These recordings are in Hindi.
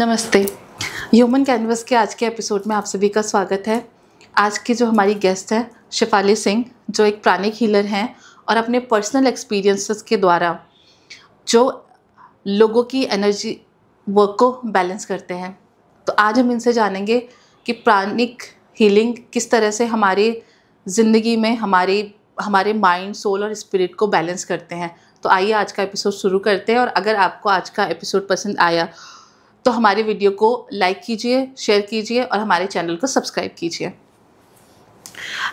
नमस्ते। ह्यूमन कैनवस के आज के एपिसोड में आप सभी का स्वागत है। आज की जो हमारी गेस्ट है शेफाली सिंह, जो एक प्राणिक हीलर हैं और अपने पर्सनल एक्सपीरियंसेस के द्वारा जो लोगों की एनर्जी वर्क को बैलेंस करते हैं। तो आज हम इनसे जानेंगे कि प्राणिक हीलिंग किस तरह से हमारी ज़िंदगी में हमारे माइंड, सोल और स्पिरिट को बैलेंस करते हैं। तो आइए आज का एपिसोड शुरू करते हैं। और अगर आपको आज का एपिसोड पसंद आया तो हमारे वीडियो को लाइक कीजिए, शेयर कीजिए और हमारे चैनल को सब्सक्राइब कीजिए।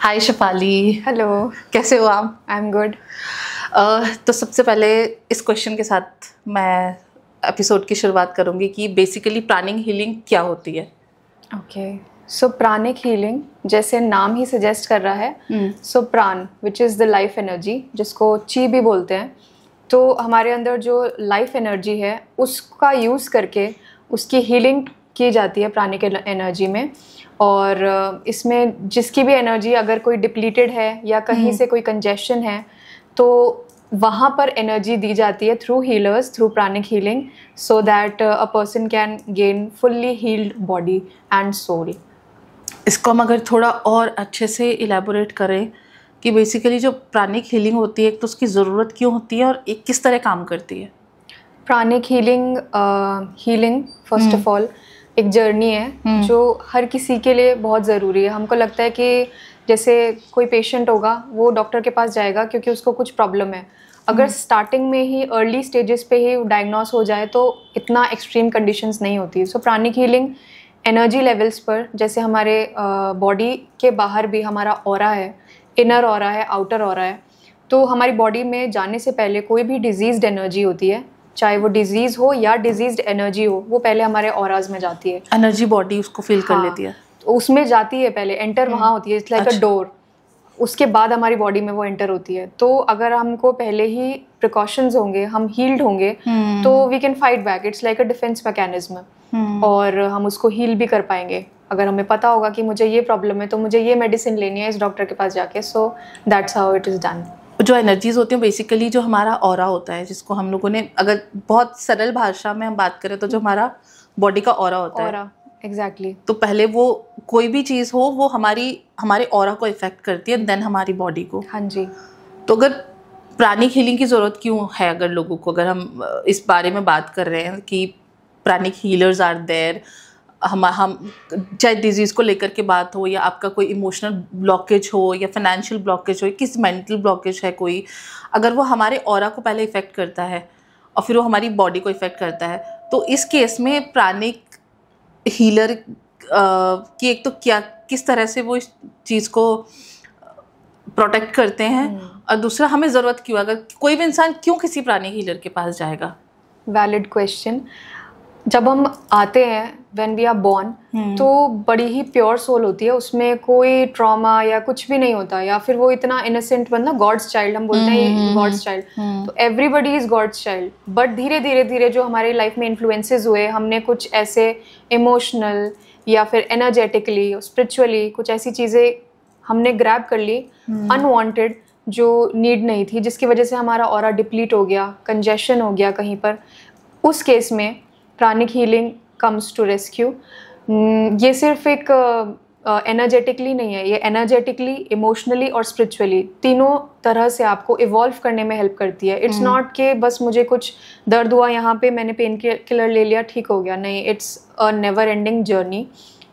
हाय शेफाली। हेलो, कैसे हो आप? I am good. तो सबसे पहले इस क्वेश्चन के साथ मैं एपिसोड की शुरुआत करूंगी कि बेसिकली प्राणिक हीलिंग क्या होती है? ओके, सो प्राणिक हीलिंग जैसे नाम ही सजेस्ट कर रहा है, सो प्राण which is the life energy, जिसको ची भी बोलते हैं। तो हमारे अंदर जो लाइफ एनर्जी है उसका यूज़ करके उसकी हीलिंग की जाती है प्राणिक एनर्जी में। और इसमें जिसकी भी एनर्जी अगर कोई डिप्लीटेड है या कहीं से कोई कंजेशन है तो वहाँ पर एनर्जी दी जाती है through healers, through pranic healing, so that a person can gain fully healed body and soul. इसको हम अगर थोड़ा और अच्छे से इलेबोरेट करें कि बेसिकली जो प्राणिक हीलिंग होती है, एक तो उसकी ज़रूरत क्यों होती है और एक किस तरह काम करती है? Pranic healing first of all एक जर्नी है जो हर किसी के लिए बहुत ज़रूरी है। हमको लगता है कि जैसे कोई पेशेंट होगा वो डॉक्टर के पास जाएगा क्योंकि उसको कुछ प्रॉब्लम है। अगर स्टार्टिंग में ही अर्ली स्टेजेस पे ही डायग्नोस हो जाए तो इतना एक्सट्रीम कंडीशंस नहीं होती। सो प्राणिक हीलिंग एनर्जी लेवल्स पर, जैसे हमारे बॉडी के बाहर भी हमारा ऑरा है, इनर ऑरा है, आउटर ऑरा है, तो हमारी बॉडी में जाने से पहले कोई भी डिजीज्ड एनर्जी होती है, चाहे वो डिजीज़ हो या डिजीज्ड एनर्जी हो, वो पहले हमारे ऑराज में जाती है। एनर्जी बॉडी उसको फील कर लेती है, तो उसमें जाती है, पहले एंटर वहाँ होती है, इट्स लाइक अ डोर। उसके बाद हमारी बॉडी में वो एंटर होती है। तो अगर हमको पहले ही प्रिकॉशंस होंगे, हम हील्ड होंगे, तो we can fight back. It's like a defence mechanism, और हम उसको हील भी कर पाएंगे। अगर हमें पता होगा कि मुझे ये प्रॉब्लम है तो मुझे ये मेडिसिन लेनी है इस डॉक्टर के पास जाके। So that's how it is done. जो एनर्जीज होती हैं बेसिकली जो हमारा ऑरा होता है, जिसको हम लोगों ने अगर बहुत सरल भाषा में हम बात करें तो जो हमारा बॉडी का ऑरा होता है, एग्जैक्टली। तो पहले वो कोई भी चीज़ हो वो हमारे ऑरा को इफेक्ट करती है, देन हमारी बॉडी को। हाँ जी। तो अगर प्राणिक हीलिंग की ज़रूरत क्यों है अगर लोगों को, अगर हम इस बारे में बात कर रहे हैं कि प्राणिक हीलर्स आर देयर, हम चाहे डिजीज़ को लेकर के बात हो या आपका कोई इमोशनल ब्लॉकेज हो या फाइनेंशियल ब्लॉकेज हो, किस मेंटल ब्लॉकेज है कोई, अगर वो हमारे ऑरा को पहले इफ़ेक्ट करता है और फिर वो हमारी बॉडी को इफ़ेक्ट करता है, तो इस केस में प्राणिक हीलर की एक तो किस तरह से वो इस चीज़ को प्रोटेक्ट करते हैं, और दूसरा हमें ज़रूरत क्यों, अगर कोई भी इंसान क्यों किसी प्राणिक हीलर के पास जाएगा? Valid question. जब हम आते हैं व्हेन वी आर बॉर्न, तो बड़ी ही प्योर सोल होती है, उसमें कोई ट्रॉमा या कुछ भी नहीं होता, या फिर वो इतना इनोसेंट, मतलब गॉड्स चाइल्ड हम बोलते हैं, गॉड्स चाइल्ड। तो everybody is God's child. But धीरे धीरे धीरे जो हमारी लाइफ में इन्फ्लुएंसेस हुए, हमने कुछ ऐसे इमोशनल या फिर एनर्जेटिकली, स्पिरिचुअली कुछ ऐसी चीज़ें हमने ग्रैब कर ली अनवांटेड, जो नीड नहीं थी, जिसकी वजह से हमारा ऑरा डिप्लीट हो गया, कंजेशन हो गया कहीं पर। उस केस में pranic healing comes to rescue. ये सिर्फ एक एनर्जेटिकली नहीं है, ये एनर्जेटिकली, इमोशनली और स्पिरिचुअली तीनों तरह से आपको इवॉल्व करने में हेल्प करती है। इट्स नॉट कि बस मुझे कुछ दर्द हुआ यहाँ पे, मैंने पेन किलर ले लिया, ठीक हो गया। नहीं, it's a never ending journey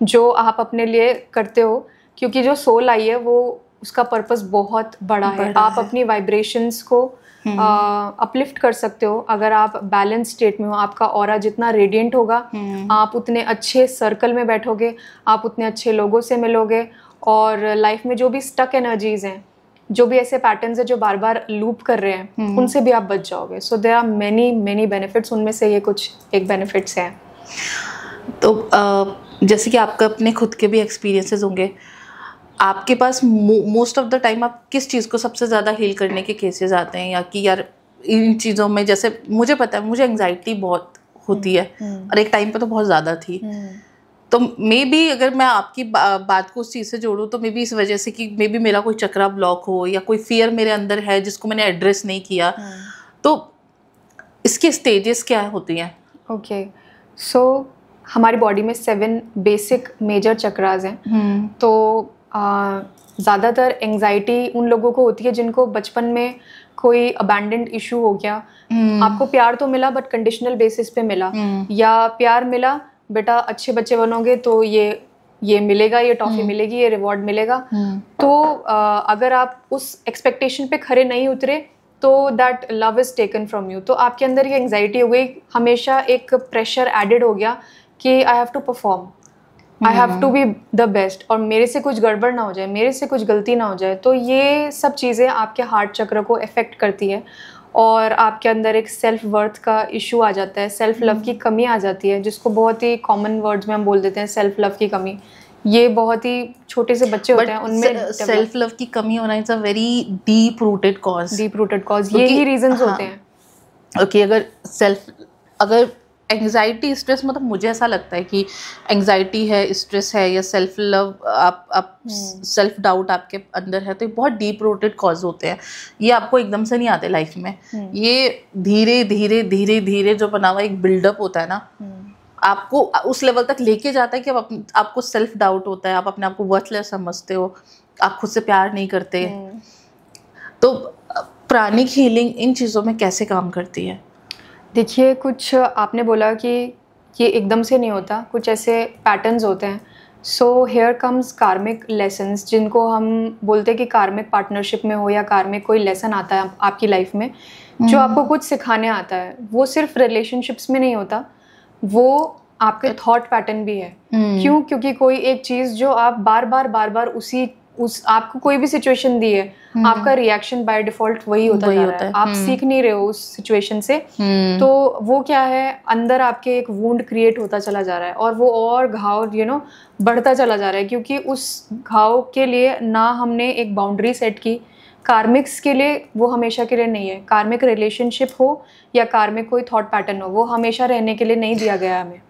जो आप अपने लिए करते हो, क्योंकि जो सोल आई है वो उसका पर्पस बहुत बड़ा है। आप अपनी वाइब्रेशंस को अपलिफ्ट कर सकते हो अगर आप बैलेंस स्टेट में हो। आपका ऑरा जितना रेडिएंट होगा, आप उतने अच्छे सर्कल में बैठोगे, आप उतने अच्छे लोगों से मिलोगे, और लाइफ में जो भी स्टक एनर्जीज हैं, जो भी ऐसे पैटर्न्स हैं जो बार बार लूप कर रहे हैं, उनसे भी आप बच जाओगे। So there are many benefits, उनमें से ये कुछ एक बेनिफिट्स हैं। तो जैसे कि आपका अपने खुद के भी एक्सपीरियंसेस होंगे, आपके पास मोस्ट ऑफ द टाइम आप किस चीज़ को सबसे ज़्यादा हील करने के केसेस आते हैं, या कि यार इन चीज़ों में, जैसे मुझे पता है मुझे एंग्जाइटी बहुत होती है और एक टाइम पे तो बहुत ज़्यादा थी, तो मे बी अगर मैं आपकी बात को उस चीज़ से जोड़ूँ तो मे बी इस वजह से कि मे बी मेरा कोई चक्रा ब्लॉक हो या कोई फियर मेरे अंदर है जिसको मैंने एड्रेस नहीं किया, तो इसके स्टेजेस क्या होती हैं? ओके, सो हमारी बॉडी में 7 बेसिक मेजर चक्रास हैं। तो ज़्यादातर एंजाइटी उन लोगों को होती है जिनको बचपन में कोई अबैंडेंड इशू हो गया, आपको प्यार तो मिला बट कंडीशनल बेसिस पे मिला, या प्यार मिला बेटा अच्छे बच्चे बनोगे तो ये मिलेगा, ये टॉफी मिलेगी, ये रिवॉर्ड मिलेगा। तो अगर आप उस एक्सपेक्टेशन पे खरे नहीं उतरे तो that love is taken from you. तो आपके अंदर ये एंजाइटी हो गई, हमेशा एक प्रेशर एडेड हो गया कि I have to perform, I have to be the best, और मेरे से कुछ गड़बड़ ना हो जाए, मेरे से कुछ गलती ना हो जाए। तो ये सब चीज़ें आपके हार्ट चक्र को अफेक्ट करती है और आपके अंदर एक सेल्फ वर्थ का इशू आ जाता है, सेल्फ लव की कमी आ जाती है, जिसको बहुत ही कॉमन वर्ड्स में हम बोल देते हैं सेल्फ लव की कमी। ये बहुत ही छोटे से बच्चे होते हैं उनमें सेल्फ लव की कमी होना is a very deep rooted cause. यही रीजंस होते हैं। ओके, अगर एंग्जाइटी स्ट्रेस, मतलब मुझे ऐसा लगता है कि एंग्जाइटी है, स्ट्रेस है, या सेल्फ लव, आप सेल्फ डाउट आपके अंदर है, तो ये बहुत डीप रूटेड कॉज होते हैं। ये आपको एकदम से नहीं आते लाइफ में, ये धीरे धीरे धीरे धीरे जो बना हुआ एक बिल्डअप होता है ना, आपको उस लेवल तक लेके जाता है कि आपको सेल्फ डाउट होता है, आप अपने आप को वर्थलेस समझते हो, आप खुद से प्यार नहीं करते। तो प्राणिक हीलिंग इन चीज़ों में कैसे काम करती है? देखिए, कुछ आपने बोला कि ये एकदम से नहीं होता, कुछ ऐसे पैटर्न्स होते हैं। सो हेयर कम्स कार्मिक लेसन्स, जिनको हम बोलते हैं कि कार्मिक पार्टनरशिप में हो या कार्मिक कोई लेसन आता है आपकी लाइफ में जो आपको कुछ सिखाने आता है। वो सिर्फ रिलेशनशिप्स में नहीं होता, वो आपके थॉट पैटर्न भी है। क्यों? क्योंकि कोई एक चीज़ जो आप बार बार आपको कोई भी सिचुएशन दी है, आपका रिएक्शन बाय डिफॉल्ट वही होता है। आप सीख नहीं रहे हो उस सिचुएशन से, तो वो क्या है, अंदर आपके एक वुंड क्रिएट होता चला जा रहा है और वो और घाव बढ़ता चला जा रहा है, क्योंकि उस घाव के लिए ना हमने एक बाउंड्री सेट की। कार्मिक्स के लिए वो हमेशा के लिए नहीं है। कार्मिक रिलेशनशिप हो या कार्मिक कोई थॉट पैटर्न हो, वो हमेशा रहने के लिए नहीं दिया गया हमें।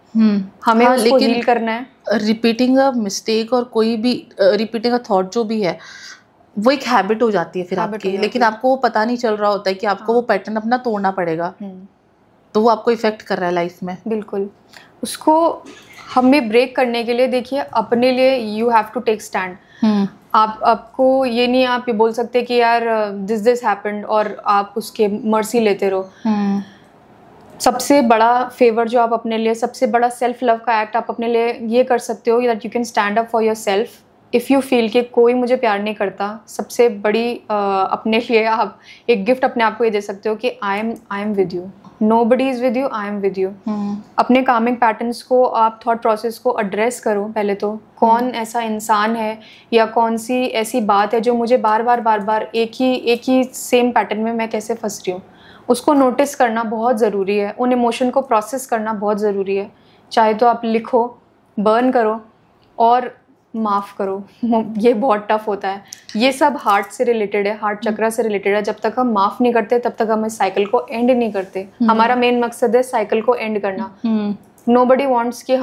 हमें उसको हील करना है। रिपीटिंग अ मिस्टेक और कोई भी रिपीटिंग अ थॉट जो भी है, वो एक हैबिट हो जाती है फिर आपकी, लेकिन आपको वो पता नहीं चल रहा होता है कि आपको वो पैटर्न अपना तोड़ना पड़ेगा। तो वो आपको इफेक्ट कर रहा है लाइफ में। बिल्कुल। उसको हमें ब्रेक करने के लिए, देखिए, अपने लिए you have to take stand. आपको ये नहीं, आप ये बोल सकते कि यार दिस हैपेंड और आप उसके मर्सी लेते रहो। सबसे बड़ा फेवर जो आप अपने लिए, सबसे बड़ा सेल्फ लव का एक्ट आप अपने लिए ये कर सकते हो that you can stand up for your self. If you feel कि कोई मुझे प्यार नहीं करता, सबसे बड़ी अपने लिए आप एक गिफ्ट अपने आप को ये दे सकते हो कि I am with you, nobody is with you, I am with you. अपने कामिंग पैटर्न्स को, आप थॉट प्रोसेस को एड्रेस करो पहले तो। कौन ऐसा इंसान है या कौन सी ऐसी बात है जो मुझे बार बार एक ही सेम पैटर्न में मैं कैसे फंस रही हूँ, उसको नोटिस करना बहुत ज़रूरी है। उन इमोशन को प्रोसेस करना बहुत ज़रूरी है। चाहे तो आप लिखो, बर्न करो और माफ़ करो। ये बहुत टफ होता है। ये सब हार्ट से रिलेटेड है, हार्ट चक्रा से रिलेटेड है। जब तक हम माफ़ नहीं करते तब तक हम इस साइकिल को एंड नहीं करते। हमारा मेन मकसद है साइकिल को एंड करना। नोबडी वांट्स कि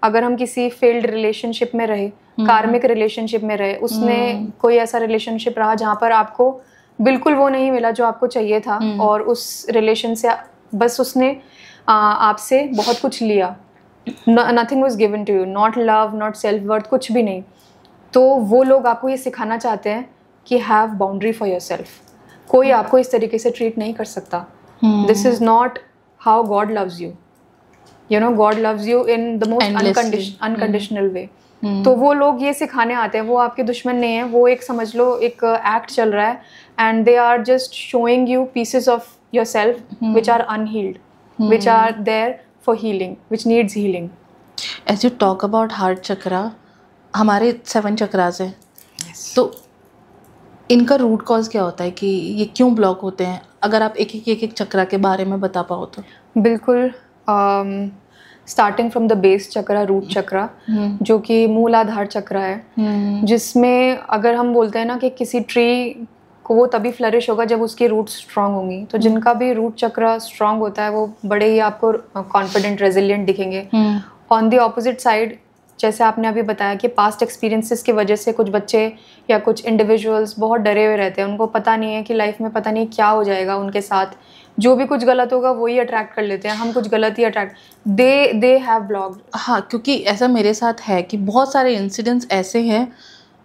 अगर हम किसी फेल्ड रिलेशनशिप में रहे, कार्मिक रिलेशनशिप में रहे, उसने कोई ऐसा रिलेशनशिप रहा जहाँ पर आपको बिल्कुल वो नहीं मिला जो आपको चाहिए था, और उस रिलेशन से बस उसने आपसे बहुत कुछ लिया, nothing was given to you, not love, not self worth, कुछ भी नहीं। तो वो लोग आपको ये सिखाना चाहते हैं कि हैव बाउंड्री फॉर योरसेल्फ। कोई आपको इस तरीके से ट्रीट नहीं कर सकता। This is not how God loves you. You know, God loves you in the most unconditional way. तो वो लोग ये सिखाने आते हैं, वो आपके दुश्मन नहीं है, वो एक समझ लो एक एक्ट चल रहा है, and they are just showing you pieces of yourself which are unhealed, which are there for healing, which needs healing. As you talk about heart chakra, हमारे 7 चक्रास हैं। तो इनका रूट कॉज क्या होता है कि ये क्यों ब्लॉक होते हैं? अगर आप एक चक्रा के बारे में बता पाओ तो। बिल्कुल। Starting from the base chakra, root chakra, जो कि मूल आधार चक्रा है, जिसमें अगर हम बोलते हैं ना कि किसी ट्री को वो तभी फ्लरिश होगा जब उसकी रूट स्ट्रांग होंगी। तो जिनका भी रूट चक्रा स्ट्रांग होता है वो बड़े ही आपको कॉन्फिडेंट, रेजिलिएंट दिखेंगे। ऑन द ऑपोजिट साइड, जैसे आपने अभी बताया कि पास्ट एक्सपीरियंसेस की वजह से कुछ बच्चे या कुछ इंडिविजुअल्स बहुत डरे हुए रहते हैं, उनको पता नहीं है कि लाइफ में पता नहीं क्या हो जाएगा उनके साथ, जो भी कुछ गलत होगा वही अट्रैक्ट कर लेते हैं, हम कुछ गलत ही अट्रैक्ट, दे हैव ब्लॉक्ड। हाँ, क्योंकि ऐसा मेरे साथ है कि बहुत सारे इंसिडेंट्स ऐसे हैं,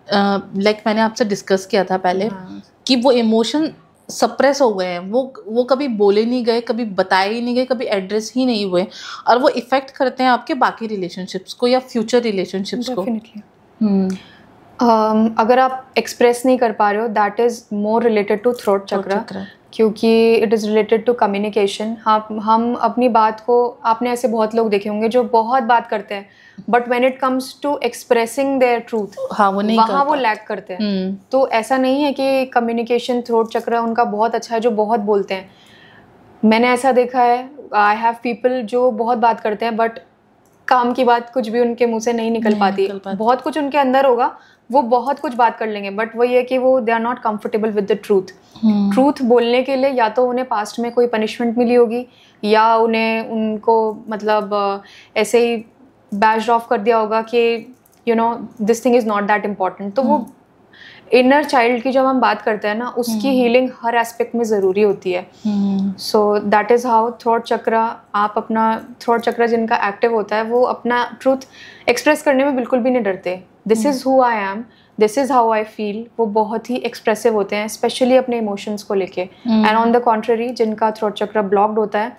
लाइक मैंने आपसे डिस्कस किया था पहले, कि वो इमोशन सप्रेस हो गए हैं, वो कभी बोले नहीं गए, कभी बताए ही नहीं गए, कभी एड्रेस ही नहीं हुए, और वो इफ़ेक्ट करते हैं आपके बाकी रिलेशनशिप्स को या फ्यूचर रिलेशनशिप्स को। अगर आप एक्सप्रेस नहीं कर पा रहे हो, that is more related to throat chakra, क्योंकि it is related to communication. हम अपनी बात को, आपने ऐसे बहुत लोग देखे होंगे जो बहुत बात करते हैं, but when it comes to expressing their truth, वहाँ वो लैक करते हैं। तो ऐसा नहीं है कि कम्युनिकेशन थ्रोट चक्र उनका बहुत अच्छा है जो बहुत बोलते हैं। मैंने ऐसा देखा है, आई हैव पीपल जो बहुत बात करते हैं बट काम की बात कुछ भी उनके मुंह से नहीं निकल पाती। बहुत कुछ उनके अंदर होगा, वो बहुत कुछ बात कर लेंगे, बट वही है कि वो they are not comfortable with the truth. Truth बोलने के लिए या तो उन्हें पास्ट में कोई पनिशमेंट मिली होगी, या उनको मतलब ऐसे ही बैश्ड ऑफ कर दिया होगा कि you know this thing is not that important. तो वो इनर चाइल्ड की जब हम बात करते हैं ना, उसकी हीलिंग हर एस्पेक्ट में ज़रूरी होती है। So that is how throat चक्र, आप अपना थ्रोट चक्र जिनका एक्टिव होता है वो अपना ट्रूथ एक्सप्रेस करने में बिल्कुल भी नहीं डरते। This is who I am, this is how I feel, वो बहुत ही एक्सप्रेसिव होते हैं, स्पेशली अपने इमोशंस को लेके। एंड ऑन द कॉन्ट्ररी, जिनका थ्रोट चक्र ब्लॉक्ड होता है,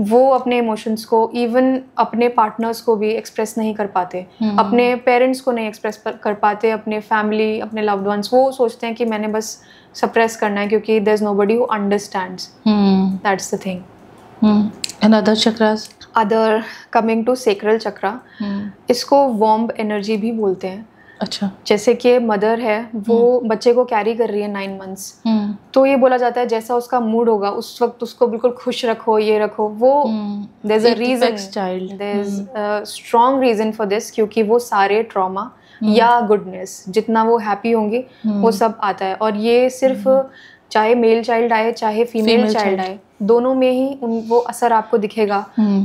वो अपने इमोशंस को, इवन अपने पार्टनर्स को भी एक्सप्रेस नहीं कर पाते, अपने पेरेंट्स को नहीं एक्सप्रेस कर पाते, अपने फैमिली, अपने लव्ड वंस, वो सोचते हैं कि मैंने बस सप्रेस करना है क्योंकि there is nobody who understands. That's the thing. And other chakras, other coming to sacral chakra, इसको वॉर्म एनर्जी भी बोलते हैं। अच्छा। जैसे कि मदर है, वो बच्चे को कैरी कर रही है 9 मंथ्स, तो ये बोला जाता है जैसा उसका मूड होगा उस वक्त उसको बिल्कुल खुश रखो, ये रखो, वो there is a reason, there is a strong reason for this, क्योंकि वो सारे ट्रॉमा या गुडनेस, जितना वो हैप्पी होंगे वो सब आता है। और ये सिर्फ चाहे मेल चाइल्ड आए चाहे फीमेल चाइल्ड आए, दोनों में ही वो असर आपको दिखेगा।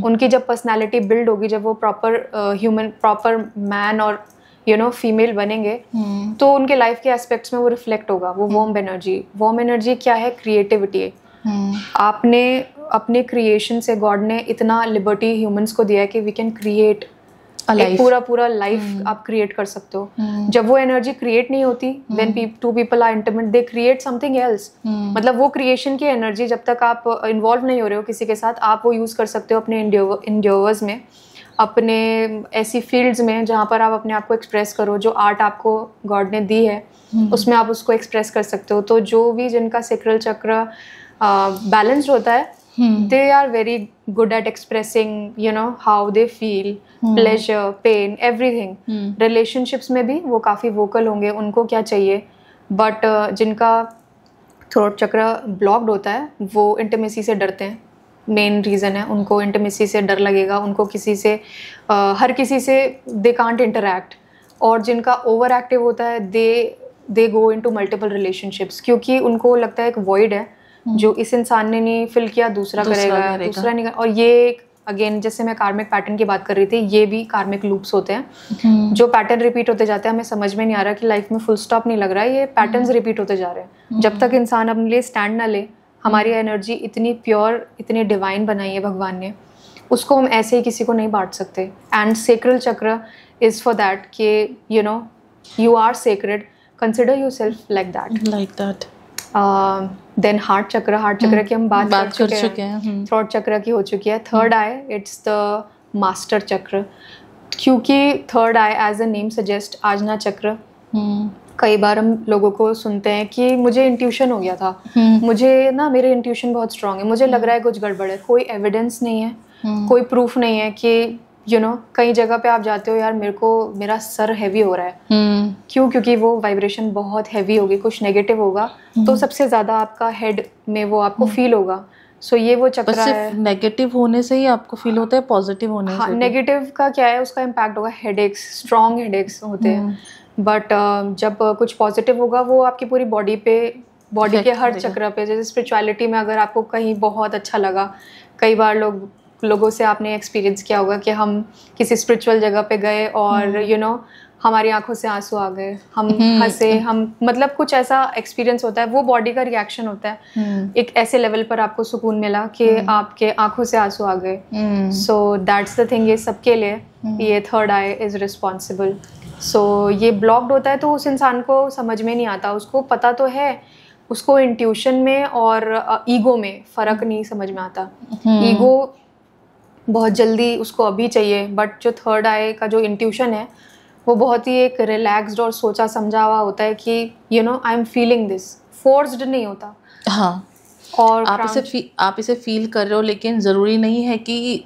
उनकी जब पर्सनैलिटी बिल्ड होगी, जब वो प्रॉपर ह्यूमन, प्रॉपर मैन और फीमेल बनेंगे, तो उनके लाइफ के एस्पेक्ट्स में वो रिफ्लेक्ट होगा। वो वार्म एनर्जी क्या है? क्रिएटिविटी है। आपने अपने क्रिएशन से, गॉड ने इतना लिबर्टी ह्यूमंस को दिया है कि वी कैन क्रिएट एक पूरा लाइफ आप क्रिएट कर सकते हो। जब वो एनर्जी क्रिएट नहीं होती, when two people are intimate, they create something else. मतलब वो क्रिएशन की एनर्जी, जब तक आप इन्वॉल्व नहीं हो रहे हो किसी के साथ, आप वो यूज कर सकते हो अपने इंडियोवर्स में, अपने ऐसी फील्ड्स में जहाँ पर आप अपने आप को एक्सप्रेस करो। जो आर्ट आपको गॉड ने दी है, उसमें आप उसको एक्सप्रेस कर सकते हो। तो जो भी जिनका सेक्रल चक्र बैलेंस्ड होता है, they are very good at expressing how they feel, pleasure, pain, everything. relationships में भी वो काफ़ी vocal होंगे, उनको क्या चाहिए। but जिनका थ्रोट चक्र ब्लॉक्ड होता है, वो इंटीमेसी से डरते हैं। मेन रीज़न है, उनको इंटीमेसी से डर लगेगा, उनको किसी से हर किसी से दे कांट इंटरैक्ट। और जिनका ओवर एक्टिव होता है, दे गो इनटू मल्टीपल रिलेशनशिप्स, क्योंकि उनको लगता है एक वॉइड है जो इस इंसान ने नहीं फिल किया, दूसरा करेगा, दूसरा नहीं। और ये अगेन, जैसे मैं कार्मिक पैटर्न की बात कर रही थी, ये भी कार्मिक लूप्स होते हैं जो पैटर्न रिपीट होते जाते हैं। हमें समझ में नहीं आ रहा कि लाइफ में फुल स्टॉप नहीं लग रहा है, ये पैटर्न्स रिपीट होते जा रहे हैं। जब तक इंसान अपने लिए स्टैंड ना ले, हमारी एनर्जी इतनी प्योर, इतनी डिवाइन बनाई है भगवान ने, उसको हम ऐसे ही किसी को नहीं बांट सकते। And sacral chakra is for that कि you are sacred, consider yourself like that. Then heart chakra की हम बात कर चुके हैं। थ्रोट चक्र की हो चुकी है। Third eye, it's the master chakra, क्योंकि third eye as a name suggest, Ajna chakra. कई बार हम लोगों को सुनते हैं कि मुझे इंट्यूशन हो गया था, मुझे ना मेरे इंट्यूशन बहुत स्ट्रांग है, मुझे लग रहा है कुछ गड़बड़ है। कोई एविडेंस नहीं है, कोई प्रूफ नहीं है कि कई जगह पे आप जाते हो, यार मेरा सर हैवी हो रहा है। क्यों? क्योंकि वो वाइब्रेशन बहुत हैवी होगी, कुछ नेगेटिव होगा, तो सबसे ज्यादा आपका हेड में वो आपको फील होगा। सो ये वो चक्र है। नेगेटिव होने से ही आपको फील होता है, पॉजिटिव होने से? नेगेटिव का क्या है, उसका इम्पैक्ट होगा हेडेक्स, स्ट्रॉन्ग हेडेक्स होते हैं। बट जब कुछ पॉजिटिव होगा, वो आपकी पूरी बॉडी के हर चक्र पे। जैसे स्पिरिचुअलिटी में अगर आपको कहीं बहुत अच्छा लगा, कई बार लोग लोगों से आपने एक्सपीरियंस किया होगा कि हम किसी स्पिरिचुअल जगह पे गए और यू नो हमारी आंखों से आंसू आ गए, हम हंसे, हम मतलब कुछ ऐसा एक्सपीरियंस होता है, वो बॉडी का रिएक्शन होता है। एक ऐसे लेवल पर आपको सुकून मिला कि आपके आंखों से आंसू आ गए। सो दैट्स द थिंग, ये सबके लिए ये थर्ड आई इज रिस्पॉन्सिबल। सो ये ब्लॉक्ड होता है तो उस इंसान को समझ में नहीं आता, उसको पता तो है, उसको इंट्यूशन में और ईगो में फ़र्क नहीं समझ में आता। ईगो बहुत जल्दी उसको अभी चाहिए, बट जो थर्ड आई का जो इंट्यूशन है वो बहुत ही एक रिलैक्स्ड और सोचा समझा हुआ होता है कि you know I am feeling this, forced नहीं होता। हाँ, और आप इसे फील कर रहे हो, लेकिन ज़रूरी नहीं है कि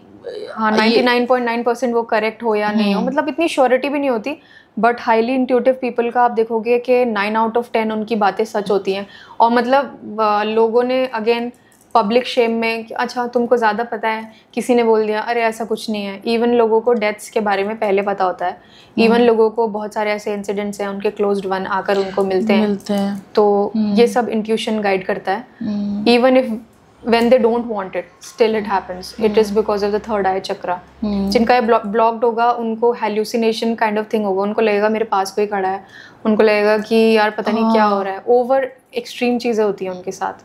हाँ 99.9% वो करेक्ट हो या नहीं हो, मतलब इतनी श्योरिटी भी नहीं होती। बट हाईली इंट्यूटिव पीपल का आप देखोगे कि 9 आउट ऑफ 10 उनकी बातें सच होती हैं। और मतलब लोगों ने अगेन पब्लिक शेम में कि अच्छा तुमको ज़्यादा पता है, किसी ने बोल दिया, अरे ऐसा कुछ नहीं है। इवन लोगों को डेथ्स के बारे में पहले पता होता है। इवन लोगों को बहुत सारे ऐसे इंसिडेंट्स हैं, उनके क्लोज्ड वन आकर उनको मिलते हैं। तो ये सब इंट्यूशन गाइड करता है। Even if when they don't want it, still it happens. It is because of the third eye chakra. जिनका ये ब्लॉक्ड होगा उनको hallucination kind of thing होगा, उनको लगेगा मेरे पास कोई खड़ा है, उनको लगेगा कि यार पता नहीं क्या हो रहा है, ओवर एक्सट्रीम चीज़ें होती हैं उनके साथ।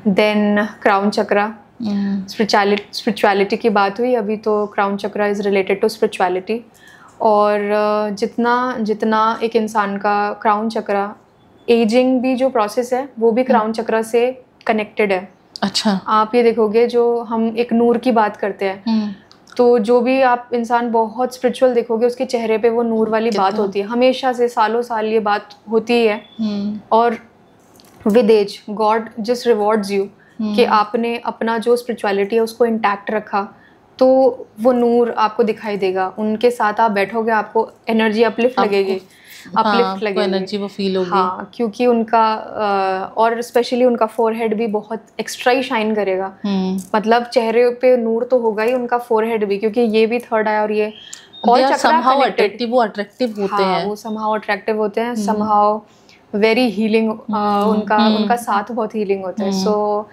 देन क्राउन चक्रा, स्पिरिचुअलिटी की बात हुई अभी, तो crown chakra is related to spirituality. और जितना एक इंसान का क्राउन चक्रा, एजिंग भी जो प्रोसेस है वो भी क्राउन चक्रा से कनेक्टेड है। अच्छा, आप ये देखोगे जो हम एक नूर की बात करते हैं, तो जो भी आप इंसान बहुत स्पिरिचुअल देखोगे उसके चेहरे पे वो नूर वाली बात होती है, हमेशा से सालों साल ये बात होती है। और with age God just rewards you कि आपने अपना जो स्पिरिचुअलिटी है उसको इंटैक्ट रखा, तो वो नूर आपको दिखाई देगा। उनके साथ आप बैठोगे, आपको एनर्जी अपलिफ्ट लगेगी, अपलिफ्ट लगेगी, एनर्जी वो फील होगी। हाँ, क्योंकि उनका और स्पेशली उनका फोरहेड भी बहुत एक्स्ट्रा ही शाइन करेगा। मतलब चेहरे पे नूर तो होगा ही, उनका फोरहेड भी, क्योंकि ये भी थर्ड आई और ये ऑल चक्रा अट्रैक्टिव, वो अट्रैक्टिव होते हैं, वो समहाउ अट्रैक्टिव होते हैं, समहाउ वेरी हीलिंग, उनका साथ बहुत हीलिंग होता है। So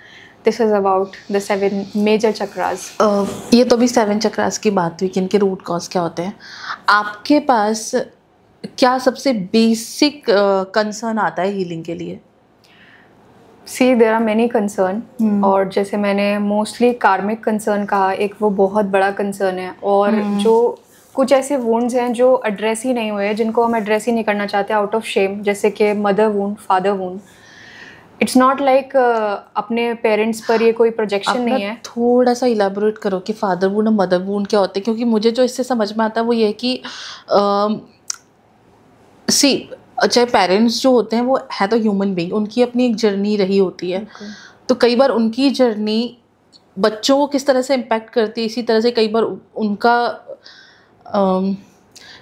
this is about the 7 major chakras. ये तो भी 7 चक्रास की बात हुई कि इनके रूट कॉज क्या होते हैं। आपके पास क्या सबसे बेसिक कंसर्न आता है हीलिंग के लिए? सी देयर आर मेनी कंसर्न, और जैसे मैंने मोस्टली कार्मिक कंसर्न कहा, एक वो बहुत बड़ा कंसर्न है। और जो कुछ ऐसे वुंड्स हैं जो एड्रेस ही नहीं हुए, जिनको हम एड्रेस ही नहीं करना चाहते आउट ऑफ शेम, जैसे कि mother wound, father wound. It's not like अपने पेरेंट्स पर ये कोई प्रोजेक्शन नहीं है। थोड़ा सा इलेबोरेट करो कि फादर वुंड और मदर वुंड क्या होते हैं, क्योंकि मुझे जो इससे समझ में आता है वो ये है कि चाहे पेरेंट्स जो होते हैं वो है तो ह्यूमन बीइंग, उनकी अपनी एक जर्नी रही होती है। तो कई बार उनकी जर्नी बच्चों को किस तरह से इम्पैक्ट करती है, इसी तरह से कई बार उनका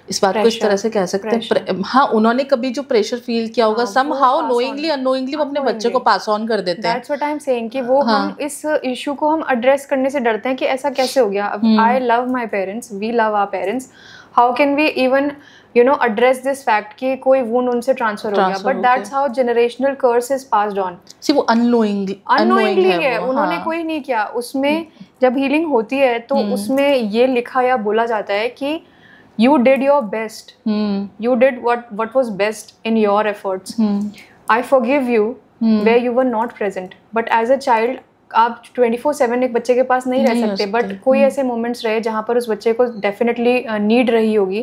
इस बात को इस तरह से कह सकते हैं, हाँ, उन्होंने कभी जो प्रेशर फील किया होगा, समहाउ नोइंगली अननोइंगली वो अपने बच्चे को पास ऑन कर देते हैं। That's what I am saying कि वो हम इस इशू को हम एड्रेस करने से डरते हैं कि ऐसा कैसे हो गया। I love my parents, we love our parents, how can we even you know address this fact कि कोई wound उनसे ट्रांसफर हो गया, but that's how generational curse is passed on। See, वो unknowingly है, उन्होंने कोई नहीं किया। उसमें जब हीलिंग होती है तो उसमें ये लिखा या बोला जाता है कि you did your best, you did what was best in your efforts, I forgive you where you were not present। but as a child आप 24/7 एक बच्चे के पास नहीं रह सकते, बट कोई ऐसे मोमेंट्स रहे जहाँ पर उस बच्चे को डेफिनेटली नीड रही होगी,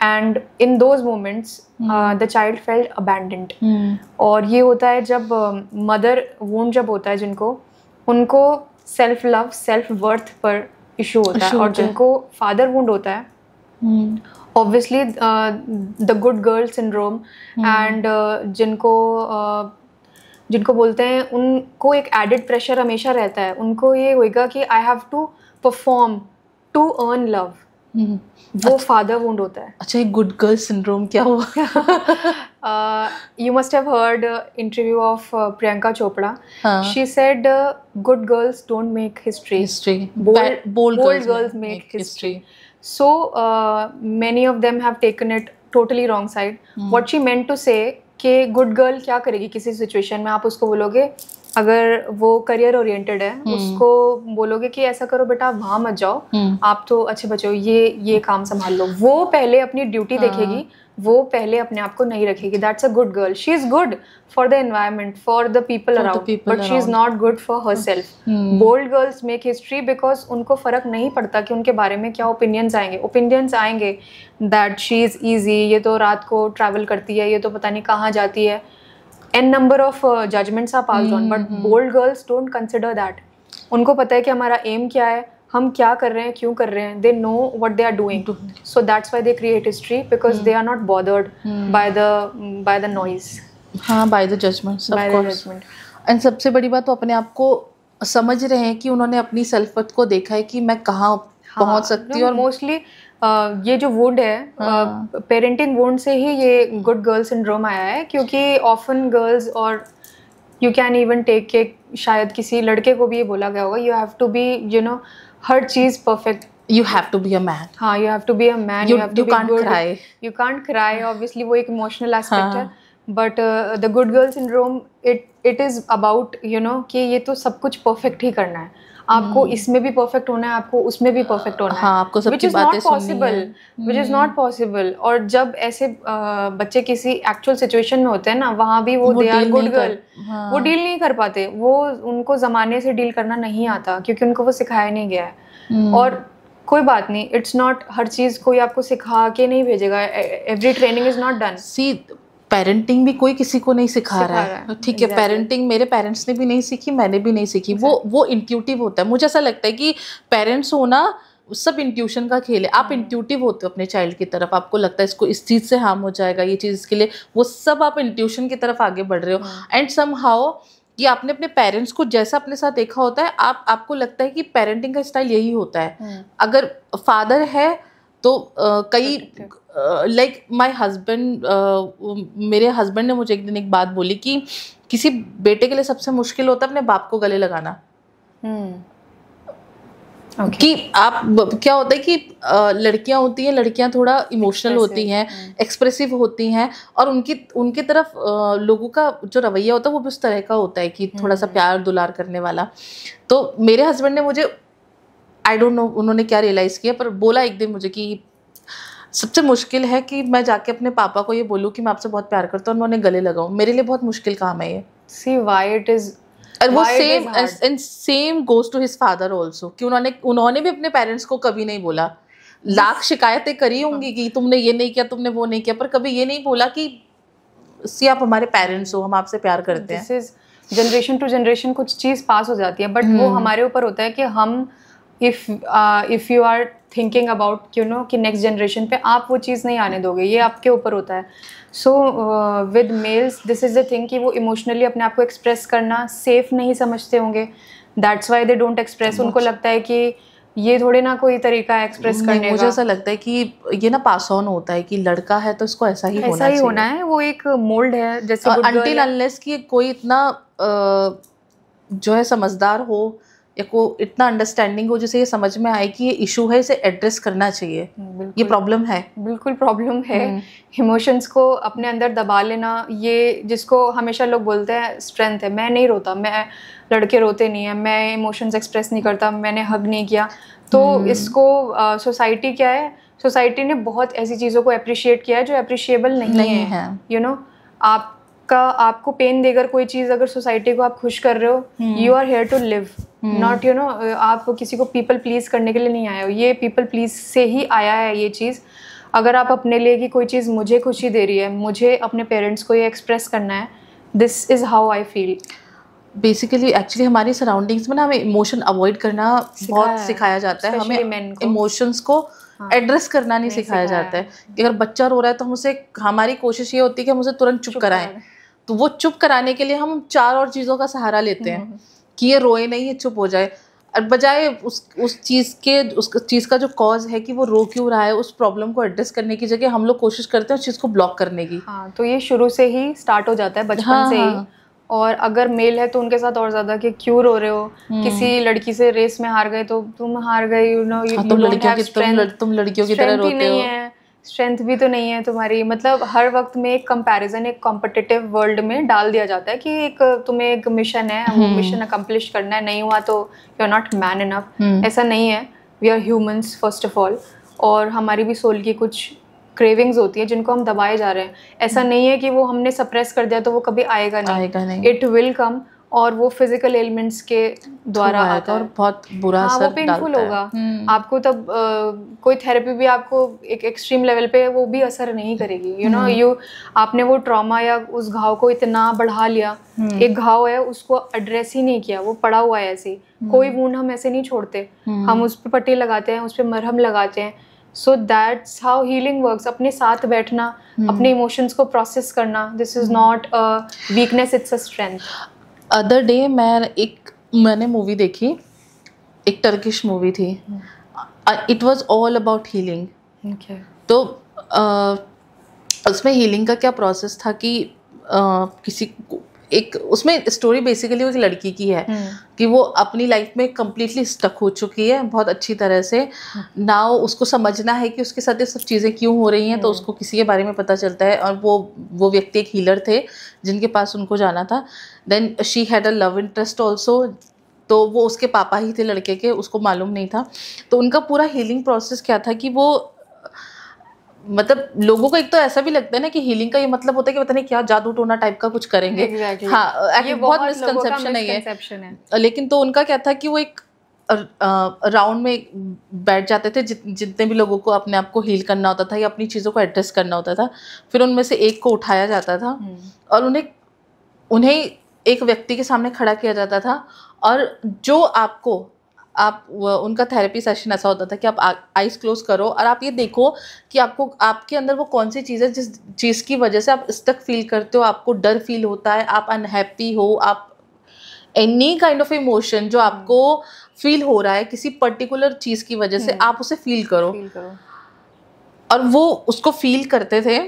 and in those moments the child felt abandoned. और ये होता है जब मदर वुंड जब होता है, जिनको उनको सेल्फ लव, सेल्फ वर्थ पर इशू होता है, और जिनको फादर वुंड होता है obviously the good girl syndrome, and जिनको बोलते हैं उनको एक एडेड प्रेशर हमेशा रहता है। उनको ये होएगा कि I have to perform to earn love, वो फादर वुंड होता है। अच्छा, ये गुड गर्ल सिंड्रोम क्या हुआ? You must have heard interview of Priyanka Chopra. She said good girls don't make history, bold girls make history. So many of them have taken it totally wrong side. What she meant to say कि गुड गर्ल क्या करेगी किसी सिचुएशन में, आप उसको बोलोगे अगर वो करियर ओरिएंटेड है, उसको बोलोगे कि ऐसा करो बेटा, आप वहां मत जाओ, आप तो अच्छे बच्चे हो, ये काम संभाल लो, वो पहले अपनी ड्यूटी देखेगी, वो पहले अपने आप को नहीं रखेगी. That's a good girl. She is good for the environment, for the people around, but she is not good for her self. Bold girls make history because उनको फर्क नहीं पड़ता कि उनके बारे में क्या ओपिनियंस आएंगे. दैट शी इज ईजी, ये तो रात को ट्रैवल करती है, ये तो पता नहीं कहाँ जाती है. N number of judgments are passed on, but bold girls don't consider that. उनको पता है कि हमारा aim क्या है, हम क्या कर रहे हैं, क्यों कर रहे हैं. They know what they are doing. So that's why they create history, because they are not bothered by the noise. हाँ, by the judgments, of course. And सबसे बड़ी बात, वो अपने आप को समझ रहे हैं कि उन्होंने अपनी सेल्फ वर्थ को देखा है कि मैं कहाँ पहुँच सकती हूँ. और मोस्टली ये जो वुंड है, पेरेंटिंग वुंड से ही ये गुड गर्ल सिंड्रोम आया है, क्योंकि ऑफन गर्ल्स, और यू कैन इवन टेक के, शायद किसी लड़के को भी ये बोला गया होगा, you have to be, you know, हर चीज perfect. You have to be a man. हाँ, you have to be a man. You have to be can't good. cry. You can't cry. Obviously, वो एक emotional aspect है. But the good girl syndrome, it is about, you know, कि ये तो सब कुछ perfect ही करना है. आपको इसमें भी परफेक्ट होना है, आपको उसमें भी परफेक्ट होना है. हाँ, आपको सबकी बातें सुननी है. Which is not possible. और जब ऐसे बच्चे किसी एक्चुअल सिचुएशन में होते हैं ना, वहाँ भी वो दे आर गुड गर्ल, वो डील नहीं कर पाते. वो उनको जमाने से डील करना नहीं आता, क्योंकि उनको वो सिखाया नहीं गया है. और कोई बात नहीं, इट्स नॉट हर चीज कोई आपको सिखा के नहीं भेजेगा. Every training is not done. See, parenting भी कोई किसी को नहीं सिखा रहा है. ठीक है, पेरेंटिंग मेरे पेरेंट्स ने भी नहीं सीखी, मैंने भी नहीं सीखी. वो इंट्यूटिव होता है. मुझे ऐसा लगता है कि पेरेंट्स होना सब इंट्यूशन का खेल है. आप इंट्यूटिव होते हो अपने चाइल्ड की तरफ, आपको लगता है इसको इस चीज़ से हार्म हो जाएगा, ये चीज़ इसके लिए, वो सब आप इंट्यूशन की तरफ आगे बढ़ रहे हो. एंड समहाउ कि आपने अपने पेरेंट्स को जैसा अपने साथ देखा होता है, आपको लगता है कि पेरेंटिंग का स्टाइल यही होता है. अगर फादर है तो कई लाइक माय हस्बैंड, मेरे हस्बैंड ने मुझे एक दिन एक बात बोली कि किसी बेटे के लिए सबसे मुश्किल होता है अपने बाप को गले लगाना. Okay. कि आप क्या होता है कि लड़कियां होती हैं, लड़कियां थोड़ा इमोशनल होती हैं, एक्सप्रेसिव होती हैं, और उनकी तरफ लोगों का जो रवैया होता है वो भी उस तरह का होता है कि थोड़ा सा प्यार दुलार करने वाला. तो मेरे हस्बैंड ने मुझे, आई डोंट नो उन्होंने क्या रियलाइज़ किया, पर बोला एक दिन मुझे कि सबसे मुश्किल है कि मैं जाके अपने पापा को ये बोलूँ कि मैं आपसे बहुत प्यार करता हूँ और मैं उन्हें गले लगाऊँ. मेरे लिए बहुत मुश्किल काम है ये. See why it is. और वो same goes to his father also, कि उन्होंने भी अपने पेरेंट्स को कभी नहीं बोला. लाख शिकायतें करी होंगी कि तुमने ये नहीं किया, तुमने वो नहीं किया, पर कभी ये नहीं बोला कि सी आप हमारे पेरेंट्स हो, हम आपसे प्यार करते हैं. जनरेशन टू जनरेशन कुछ चीज़ पास हो जाती है, बट वो हमारे ऊपर होता है कि हम if you are thinking about, you know, कि नेक्स्ट जनरेशन पे आप वो चीज़ नहीं आने दोगे, ये आपके ऊपर होता है. So with males this is the thing कि वो इमोशनली अपने आप को एक्सप्रेस करना सेफ नहीं समझते होंगे. That's why they don't express. उनको लगता है कि ये थोड़े ना कोई तरीका है एक्सप्रेस करने का. मुझे ऐसा लगता है कि ये ना पास ऑन होता है कि लड़का है तो इसको ऐसा ही होना है. वो एक मोल्ड है, जैसे अनटिल अनलेस कि कोई इतना जो है समझदार हो या को इतना अंडरस्टैंडिंग हो जिसे ये समझ में आए कि ये इशू है, इसे एड्रेस करना चाहिए. ये प्रॉब्लम है, बिल्कुल प्रॉब्लम है. इमोशंस को अपने अंदर दबा लेना, ये जिसको हमेशा लोग बोलते हैं स्ट्रेंथ है. मैं नहीं रोता, मैं, लड़के रोते नहीं है, मैं इमोशंस एक्सप्रेस नहीं करता, मैंने हग नहीं किया. तो इसको सोसाइटी क्या है, सोसाइटी ने बहुत ऐसी चीज़ों को अप्रिशिएट किया है जो अप्रिशिएबल नहीं है. यू नो, आपको पेन देकर कोई चीज़, अगर सोसाइटी को आप खुश कर रहे हो, you are here to live, not, you know, आप किसी को पीपल प्लीज करने के लिए नहीं आए हो. ये पीपल प्लीज से ही आया है ये चीज़. अगर आप अपने लिए कि कोई चीज़ मुझे खुशी दे रही है, मुझे अपने पेरेंट्स को ये एक्सप्रेस करना है, this is how I feel. Basically actually हमारी सराउंडिंग्स में ना हमें इमोशन अवॉइड करना बहुत सिखाया जाता है. हमें इमोशंस को एड्रेस करना नहीं सिखाया जाता है. कि अगर बच्चा रो रहा है तो हम उसे, हमारी कोशिश ये होती है कि हम उसे तुरंत चुप कराएं. तो वो चुप कराने के लिए हम 4 और चीज़ों का सहारा लेते हैं कि ये रोए नहीं, ये चुप हो जाए, और बजाय उस चीज़ का जो कॉज है कि वो रो क्यों रहा है, उस प्रॉब्लम को एड्रेस करने की जगह हम लोग कोशिश करते हैं उस चीज़ को ब्लॉक करने की. हाँ, तो ये शुरू से ही स्टार्ट हो जाता है, बचपन से ही. और अगर मेल है तो उनके साथ और ज्यादा कि क्यों रो रहे हो, किसी लड़की से रेस में हार गए तो तुम हार गए, यू नो, तुम लड़कियों की तरह रोते हो. स्ट्रेंथ भी तो नहीं है तुम्हारी, मतलब हर वक्त में एक कंपैरिजन, एक कॉम्पिटिटिव वर्ल्ड में डाल दिया जाता है कि एक तुम्हें एक मिशन है, वो मिशन अकम्प्लिश करना है, नहीं हुआ तो you are not man enough. ऐसा नहीं है, we are humans first of all, और हमारी भी सोल की कुछ क्रेविंग्स होती है जिनको हम दबाए जा रहे हैं। ऐसा नहीं है कि वो हमने सप्रेस कर दिया तो वो कभी आएगा नहीं, इट विल कम, और वो फिजिकल एलिमेंट्स के द्वारा आता है और बहुत बुरा असर वो पेनफुल होगा आपको। तब कोई थेरेपी भी आपको एक एक्सट्रीम लेवल पे वो भी असर नहीं करेगी, यू नो, आपने वो ट्रॉमा या उस घाव को इतना बढ़ा लिया। एक घाव है, उसको एड्रेस ही नहीं किया, वो पड़ा हुआ है ऐसे। कोई वुंड हम ऐसे नहीं छोड़ते, हम उस पर पट्टी लगाते हैं, उस पर मरहम लगाते हैं। So that's how healing works. अपने साथ बैठना, अपने इमोशंस को प्रोसेस करना, this is not a weakness, it's a strength. Other day मैंने मूवी देखी, एक टर्किश मूवी थी, it was all about healing. तो उसमें हीलिंग का क्या प्रोसेस था कि किसी एक उसमें स्टोरी बेसिकली एक लड़की की है कि वो अपनी लाइफ में कम्प्लीटली स्टक हो चुकी है बहुत अच्छी तरह से। नाउ उसको समझना है कि उसके साथ ये सब चीज़ें क्यों हो रही हैं, तो उसको किसी के बारे में पता चलता है, और वो व्यक्ति एक हीलर थे जिनके पास उनको जाना था। Then she had a love interest also, तो वो उसके पापा ही थे लड़के के, उसको मालूम नहीं था। तो उनका पूरा हीलिंग प्रोसेस क्या था कि वो मतलब लोगों को एक तो ऐसा भी लगता है ना कि हीलिंग का ये मतलब होता है कि पता नहीं क्या जादू टोना टाइप का कुछ करेंगे। exactly. हाँ, ये बहुत मिसकंसेप्शन है। लेकिन तो उनका क्या था कि वो एक राउंड में बैठ जाते थे, जितने भी लोगों को अपने आप को हील करना होता था या अपनी चीज़ों को एड्रेस करना होता था, फिर उनमें से एक को उठाया जाता था और उन्हें एक व्यक्ति के सामने खड़ा किया जाता था, और जो उनका थेरेपी सेशन ऐसा होता था कि आप आइज क्लोज करो और आप ये देखो कि आपके अंदर वो कौन सी चीज़ है जिस चीज़ की वजह से आप स्टक फील करते हो, आपको डर फील होता है, आप अनहैप्पी हो, आप एनी काइंड ऑफ इमोशन जो आपको फील हो रहा है किसी पर्टिकुलर चीज़ की वजह से, आप उसे फील करो। और वो उसको फील करते थे।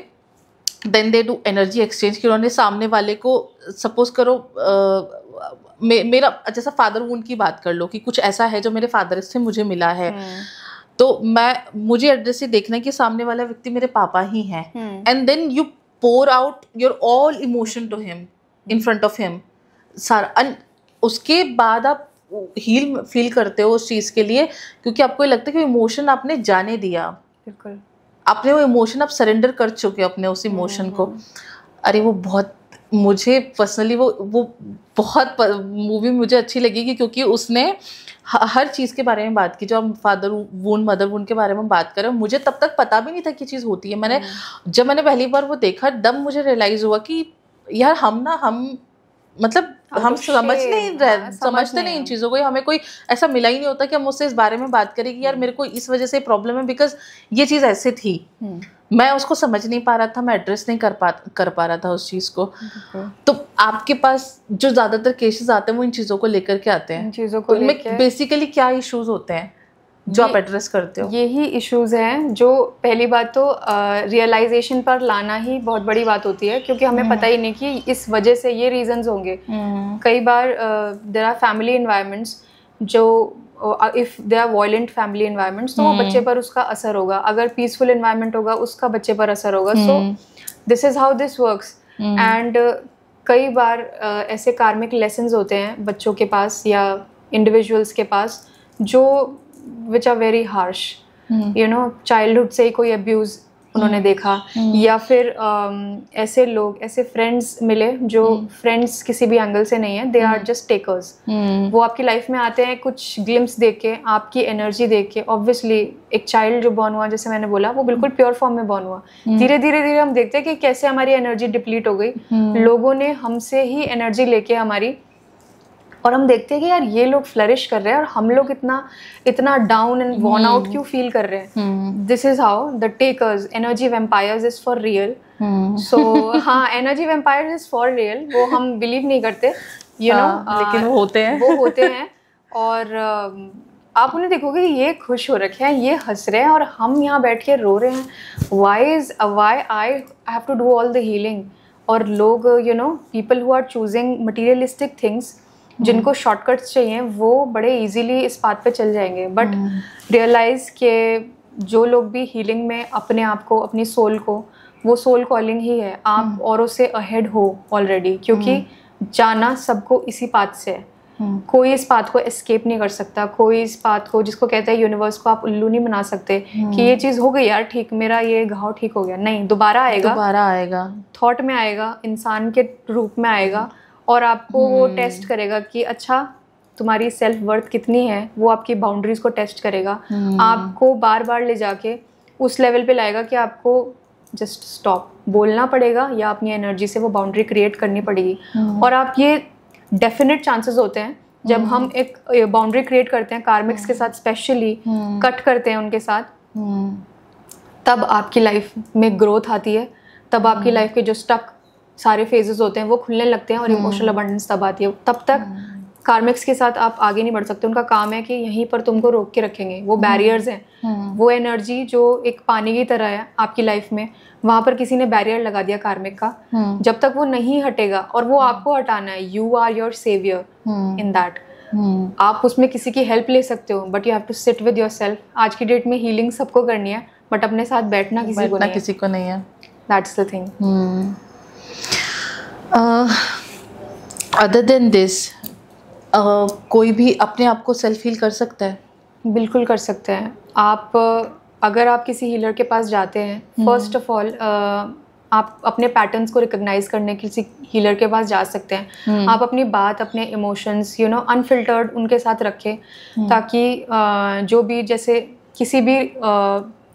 Then they do energy exchange कि उन्होंने सामने वाले को, सपोज करो मेरा जैसा फादर वुंड की बात कर लो कि कुछ ऐसा है जो मेरे फादर से मुझे मिला है, तो मुझे एड्रेस से देखना है कि सामने वाला व्यक्ति मेरे पापा ही हैं, and then you pour out your all emotion to him in front of him सारा। उसके बाद आप हील फील करते हो उस चीज़ के लिए, क्योंकि आपको ये लगता है कि इमोशन आपने जाने दिया, बिल्कुल आपने वो इमोशन आप सरेंडर कर चुके हो अपने उस इमोशन को। अरे वो बहुत, मुझे पर्सनली वो बहुत मूवी मुझे अच्छी लगी क्योंकि उसने हर चीज़ के बारे में बात की। जो हम फादर वुंड मदर वुंड के बारे में बात करें, मुझे तब तक पता भी नहीं था कि चीज़ होती है। जब मैंने पहली बार वो देखा, तब मुझे रियलाइज़ हुआ कि यार हम समझते नहीं इन चीज़ों को, हमें कोई ऐसा मिला ही नहीं होता कि हम उससे इस बारे में बात करें कि यार मेरे को इस वजह से प्रॉब्लम है, बिकॉज ये चीज़ ऐसे थी, मैं उसको समझ नहीं पा रहा था, मैं एड्रेस नहीं कर पा रहा था उस चीज़ को। तो आपके पास जो ज़्यादातर केसेस आते हैं वो इन चीज़ों को लेकर के आते हैं, चीज़ों को लेकर बेसिकली क्या इश्यूज होते हैं जो आप एड्रेस करते हो? यही इश्यूज हैं जो पहली बात तो रियलाइजेशन पर लाना ही बहुत बड़ी बात होती है, क्योंकि हमें पता ही नहीं कि इस वजह से ये रीजंस होंगे। कई बार देयर आर फैमिली एनवायरनमेंट्स जो if they are violent family environments तो वो बच्चे पर उसका असर होगा, अगर पीसफुल एनवायरनमेंट होगा उसका बच्चे पर असर होगा। So this is how this works. And कई बार ऐसे कार्मिक लेसन्स होते हैं बच्चों के पास या इंडिविजुअल्स के पास जो which are very harsh, you know, childhood से ही कोई abuse उन्होंने देखा, या फिर ऐसे लोग, ऐसे फ्रेंड्स मिले जो फ्रेंड्स किसी भी एंगल से नहीं है, दे आर जस्ट टेकर्स। वो आपकी लाइफ में आते हैं कुछ ग्लिम्स देख के, आपकी एनर्जी देख के। ऑब्वियसली एक चाइल्ड जो बॉर्न हुआ, जैसे मैंने बोला, वो बिल्कुल प्योर फॉर्म में बॉर्न हुआ। धीरे धीरे हम देखते हैं कि कैसे हमारी एनर्जी डिप्लीट हो गई, लोगों ने हमसे ही एनर्जी लेके हमारी, और हम देखते हैं कि यार ये लोग फ्लरिश कर रहे हैं और हम लोग इतना डाउन एंड वॉर्न आउट क्यों फील कर रहे हैं। This is how the takers, energy vampires is for real. So हाँ, energy vampires is for real, वो हम बिलीव नहीं करते, यू नो, लेकिन वो होते हैं और आप उन्हें देखोगे कि ये खुश हो रखे हैं, ये हंस रहे हैं और हम यहाँ बैठ के रो रहे हैं। Why I have to do all the healing. और लोग, you know, people who are choosing materialistic things, जिनको शॉर्टकट्स चाहिए, वो बड़े इजीली इस बात पे चल जाएंगे, बट रियलाइज के जो लोग भी हीलिंग में अपने आप को, अपनी सोल को, वो सोल कॉलिंग ही है। आप औरों से अहेड हो ऑलरेडी, क्योंकि जाना सबको इसी पाथ से है। कोई इस पाथ को एस्केप नहीं कर सकता। कोई इस पाथ को, जिसको कहते हैं यूनिवर्स को, आप उल्लू नहीं बना सकते कि ये चीज़ हो गई यार ठीक, मेरा ये घाव ठीक हो गया। नहीं, दोबारा आएगा, थॉट में आएगा, इंसान के रूप में आएगा, और आपको वो टेस्ट करेगा कि अच्छा तुम्हारी सेल्फ वर्थ कितनी है। वो आपकी बाउंड्रीज को टेस्ट करेगा, आपको बार बार ले जाके उस लेवल पे लाएगा कि आपको जस्ट स्टॉप बोलना पड़ेगा, या अपनी एनर्जी से वो बाउंड्री क्रिएट करनी पड़ेगी। और आप ये डेफिनेट चांसेस होते हैं जब हम एक बाउंड्री क्रिएट करते हैं कार्मिक्स के साथ, स्पेशली कट करते हैं उनके साथ, तब आपकी लाइफ में ग्रोथ आती है। तब आपकी लाइफ के जो स्टक सारे फेजेस होते हैं वो खुलने लगते हैं, और इमोशनल अबंडेंस तब आती है। तब तक कार्मिक्स के साथ आप आगे नहीं बढ़ सकते। उनका काम है कि यहीं पर तुमको रोक के रखेंगे। वो बैरियर्स हैं, वो एनर्जी जो एक पानी की तरह है आपकी लाइफ में, वहां पर किसी ने बैरियर लगा दिया कार्मिक का। जब तक वो नहीं हटेगा, और वो आपको हटाना है, you are your saviour in that. आप उसमें किसी की हेल्प ले सकते हो, but you have to sit with your self. आज की डेट में हीलिंग सबको करनी है, बट अपने साथ बैठना किसी को नहीं है। That's the thing. Other than this, कोई भी अपने आप को सेल्फ हील कर सकता है? बिल्कुल कर सकते हैं आप। अगर आप किसी हीलर के पास जाते हैं, फर्स्ट ऑफ ऑल आप अपने पैटर्न्स को रिकॉग्नाइज करने किसी हीलर के पास जा सकते हैं। आप अपनी बात, अपने इमोशंस अनफिल्टर्ड उनके साथ रखें, ताकि जो भी, जैसे किसी भी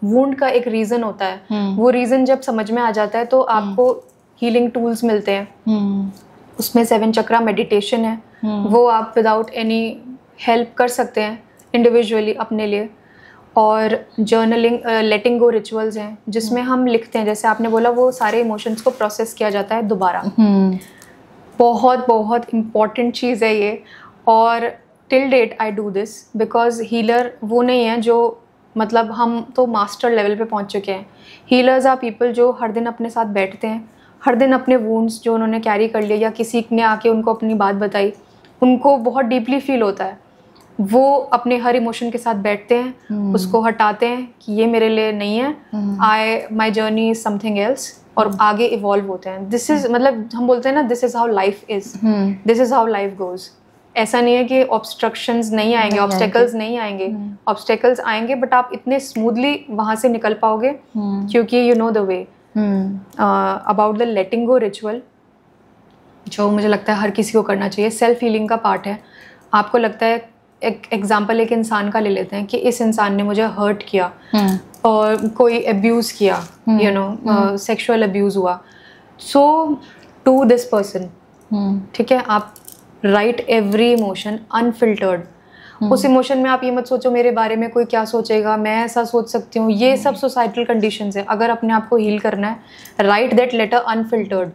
वुंड का एक रीज़न होता है, वो रीज़न जब समझ में आ जाता है तो आपको हीलिंग टूल्स मिलते हैं। उसमें 7 चक्रा मेडिटेशन है, वो आप विदाउट एनी हेल्प कर सकते हैं इंडिविजुअली अपने लिए। और जर्नलिंग, लेटिंग गो रिचुअल्स हैं, जिसमें हम लिखते हैं, जैसे आपने बोला, वो सारे इमोशंस को प्रोसेस किया जाता है दोबारा। बहुत बहुत इम्पॉर्टेंट चीज़ है ये। और till date I do this because healer वो नहीं है जो, मतलब हम तो मास्टर लेवल पे पहुंच चुके हैं। हीलर्स आर पीपल जो हर दिन अपने साथ बैठते हैं, हर दिन अपने वुंड्स जो उन्होंने कैरी कर लिए, या किसी ने आके उनको अपनी बात बताई, उनको बहुत डीपली फील होता है। वो अपने हर इमोशन के साथ बैठते हैं, उसको हटाते हैं कि ये मेरे लिए नहीं है, my journey is something else, और आगे इवॉल्व होते हैं। दिस इज, मतलब हम बोलते हैं ना, this is how life is, this is how life goes. ऐसा नहीं है कि ऑब्स्ट्रक्शंस नहीं आएंगे, ऑब्स्टेकल्स नहीं आएंगे, ऑब्स्टेकल्स आएंगे, बट आप इतने स्मूथली वहाँ से निकल पाओगे, क्योंकि you know the way. About the letting go ritual, जो मुझे लगता है हर किसी को करना चाहिए, सेल्फ हीलिंग का पार्ट है। आपको लगता है, एक एग्जाम्पल एक इंसान का ले लेते हैं कि इस इंसान ने मुझे हर्ट किया, और कोई अब्यूज़ किया, सेक्सुअल अब्यूज़ हुआ, सो टू दिस पर्सन, ठीक है, आप राइट एवरी इमोशन अनफिल्टर्ड। उस इमोशन में आप ये मत सोचो मेरे बारे में कोई क्या सोचेगा, मैं ऐसा सोच सकती हूँ, ये सब सोसाइटल कंडीशंस है। अगर अपने आप को हील करना है, राइट दैट लेटर अनफिल्टर्ड।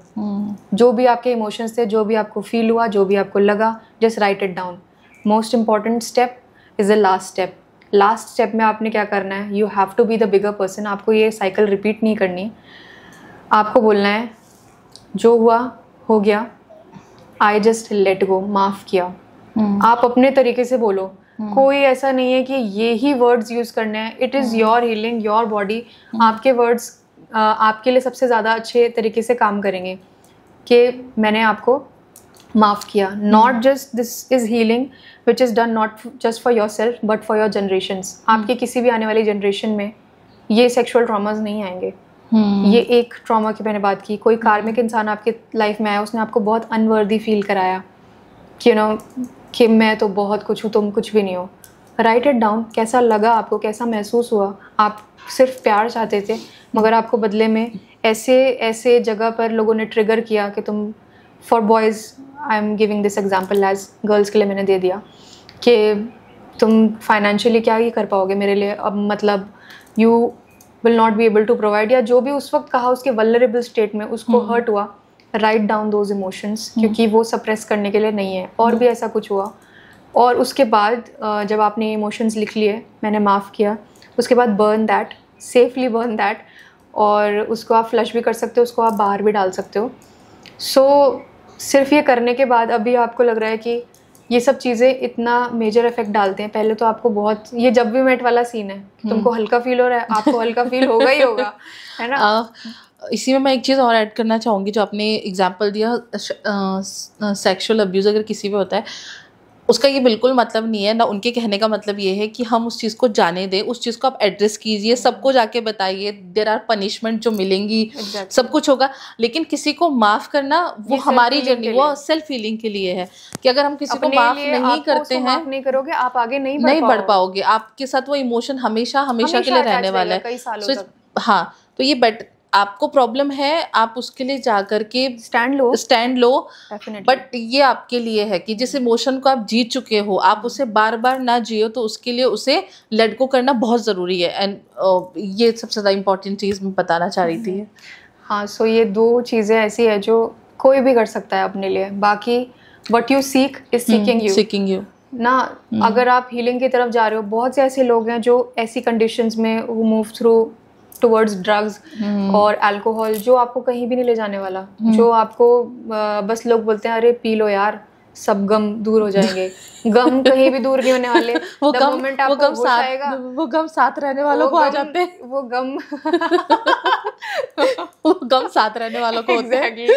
जो भी आपके इमोशंस थे, जो भी आपको फील हुआ, जो भी आपको लगा, just write it down. Most important step is the last step. Last step में आपने क्या करना है, you have to be the bigger person. आपको ये साइकिल रिपीट नहीं करनी। आपको बोलना है, जो हुआ हो गया, आई जस्ट लेट गो, माफ़ किया। आप अपने तरीके से बोलो, कोई ऐसा नहीं है कि ये ही वर्ड्स यूज़ करने हैं। It is your healing, your body. आपके वर्ड्स आपके लिए सबसे ज़्यादा अच्छे तरीके से काम करेंगे कि मैंने आपको माफ़ किया। Not just this is healing which is done not just for your self but for your generations. आपके किसी भी आने वाली जनरेशन में ये सेक्शुअल ट्रॉमास नहीं आएंगे। ये एक ट्रॉमा की मैंने बात की। कोई कार्मिक इंसान आपके लाइफ में आया, उसने आपको बहुत अनवर्दी फील कराया कि कि मैं तो बहुत कुछ हूँ, तुम कुछ भी नहीं हो। Right it down. कैसा लगा आपको, कैसा महसूस हुआ? आप सिर्फ प्यार चाहते थे, मगर आपको बदले में ऐसे जगह पर लोगों ने ट्रिगर किया कि तुम, for boys I am giving this example, as girls के लिए मैंने दे दिया कि तुम फाइनेंशियली क्या ही कर पाओगे मेरे लिए, अब मतलब you will not be able to provide, या जो भी उस वक्त कहा उसके वल्नरेबल स्टेट में उसको हर्ट हुआ। राइट डाउन दोज इमोशंस, क्योंकि वो सप्रेस करने के लिए नहीं है। और भी ऐसा कुछ हुआ, और उसके बाद जब आपने इमोशंस लिख लिए, मैंने माफ़ किया, उसके बाद burn that, safely burn that, और उसको आप फ्लश भी कर सकते हो, उसको आप बाहर भी डाल सकते हो। सो सिर्फ ये करने के बाद अभी आपको लग रहा है कि ये सब चीज़ें इतना मेजर इफेक्ट डालते हैं। पहले तो आपको बहुत, ये जब भी मेट वाला सीन है, तुमको हल्का फील हो रहा है, आपको हल्का फील होगा ही होगा, है ना। इसी में मैं एक चीज़ और ऐड करना चाहूँगी, जो आपने एग्जांपल दिया सेक्सुअल अब्यूज़ अगर किसी पे होता है, उसका ये बिल्कुल मतलब नहीं है ना, उनके कहने का मतलब ये है कि हम उस चीज़ को जाने दें, उस चीज़ को आप एड्रेस कीजिए, सबको जाके बताइए, देयर आर पनिशमेंट जो मिलेंगी, सब कुछ होगा, लेकिन किसी को माफ़ करना वो हमारी जर्नी, वो सेल्फ हीलिंग के लिए है, कि अगर हम किसी को माफ़ नहीं करते हैं, नहीं करोगे, आप आगे नहीं बढ़ पाओगे, आपके साथ वो इमोशन हमेशा हमेशा के लिए रहने वाला है, कई सालों तक। हाँ, तो ये आपको प्रॉब्लम है, आप उसके लिए जा करके स्टैंड लो, बट ये आपके लिए है कि जिस इमोशन को आप जीत चुके हो, आप उसे बार बार ना जियो, तो उसके लिए उसे लेट गो करना बहुत ज़रूरी है। एंड ये सबसे ज़्यादा इम्पोर्टेंट चीज़ मैं बताना चाह रही थी। हाँ, सो ये 2 चीज़ें ऐसी है जो कोई भी कर सकता है अपने लिए, बाकी what you seek is seeking you ना। अगर आप हीलिंग की तरफ जा रहे हो, बहुत से ऐसे लोग हैं जो ऐसी कंडीशंस में वो मूव थ्रू टुवर्ड्स ड्रग्स और अल्कोहल, जो आपको कहीं भी नहीं ले जाने वाला, जो आपको बस लोग बोलते हैं अरे पी लो यार, सब गम दूर हो जाएंगे। गम कहीं भी दूर नहीं होने वाले। वो गम साथ रहने वालों को आ जाते हैं, वो गम वो गम साथ रहने वालों को होते हैं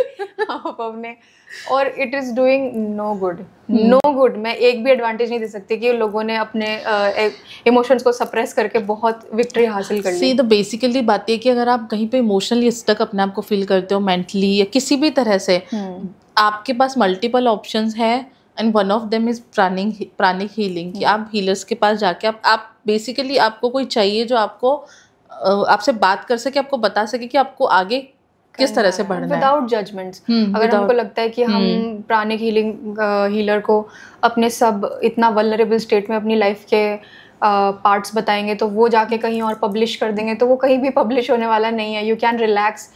आप अपने, और it is doing no good. मैं एक भी एडवांटेज नहीं दे सकती कि लोगों ने अपने इमोशंस को सप्रेस करके बहुत विक्ट्री हासिल कर ली। तो बेसिकली बात ये कि अगर आप कहीं पे इमोशनली स्टक अपने आप को फील करते हो, मेंटली या किसी भी तरह से, आपके पास मल्टीपल ऑप्शंस है, and one of them is pranic healing, कि आप हीलर्स के पास जाके आप बेसिकली, आपको कोई चाहिए जो आपको आपसे बात कर सके, आपको बता सके कि आपको आगे किस तरह से बढ़ना है, विदाउट जजमेंट्स। अगर हमको लगता है कि हम प्राणिक हीलर को अपने सब इतना वल्नरेबल स्टेट में अपनी लाइफ के पार्ट्स बताएंगे, तो वो जाके कहीं और पब्लिश कर देंगे, तो वो कहीं भी पब्लिश होने वाला नहीं है। You can relax.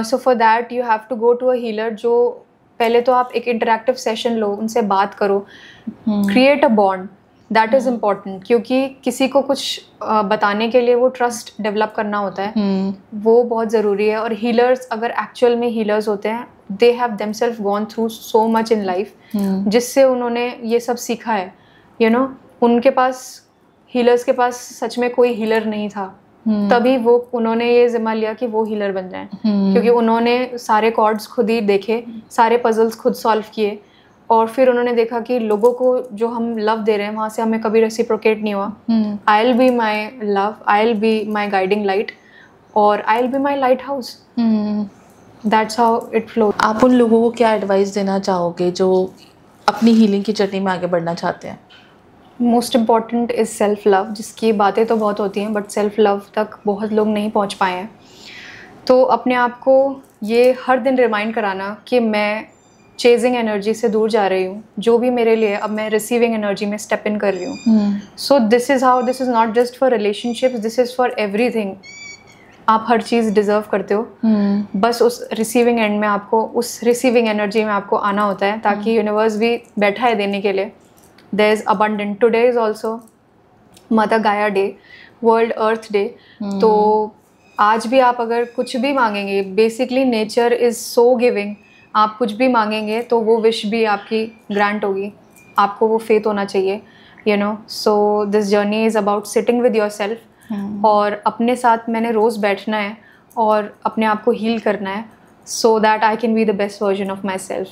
So for that you have to go to a healer. जो पहले तो आप एक इंटरैक्टिव सेशन लो, उनसे बात करो, create a bond, that is important, क्योंकि किसी को कुछ बताने के लिए वो ट्रस्ट डेवलप करना होता है, वो बहुत ज़रूरी है। और हीलर्स अगर एक्चुअल में हीलर्स होते हैं, they have themselves gone through so much in life, जिससे उन्होंने ये सब सीखा है, यू नो। उनके पास, हीलर्स के पास सच में कोई हीलर नहीं था, तभी उन्होंने ये जिम्मा लिया कि वो हीलर बन जाएं, क्योंकि उन्होंने सारे कॉर्ड्स खुद ही देखे, सारे पजल्स खुद सॉल्व किए, और फिर उन्होंने देखा कि लोगों को जो हम लव दे रहे हैं वहाँ से हमें कभी रेसिप्रोकेट नहीं हुआ। I will be my love, I will be my guiding light, और I will be my lighthouse. That's how it flow. आप उन लोगों को क्या एडवाइस देना चाहोगे जो अपनी हीलिंग की जर्नी में आगे बढ़ना चाहते हैं? Most important is self love, जिसकी बातें तो बहुत होती हैं, बट सेल्फ लव तक बहुत लोग नहीं पहुँच पाए हैं। तो अपने आप को ये हर दिन रिमाइंड कराना कि मैं चेजिंग एनर्जी से दूर जा रही हूँ, जो भी मेरे लिए, अब मैं रिसीविंग एनर्जी में स्टेप इन कर रही हूँ। So this is this is not just for relationships, this is for everything. आप हर चीज़ डिजर्व करते हो, बस उस रिसीविंग एंड में आपको, उस रिसीविंग एनर्जी में आपको आना होता है, ताकि यूनिवर्स भी बैठा है देने के लिए। There is abundant. Today is also Mother Gaia Day, World Earth Day. तो आज भी आप अगर कुछ भी मांगेंगे, basically nature is so giving, आप कुछ भी मांगेंगे तो वो विश भी आपकी ग्रांट होगी। आपको वो फेथ होना चाहिए, you know. So this journey is about sitting with your self, और अपने साथ मैंने रोज़ बैठना है और अपने आप को हील करना है, so that I can be the best version of my self.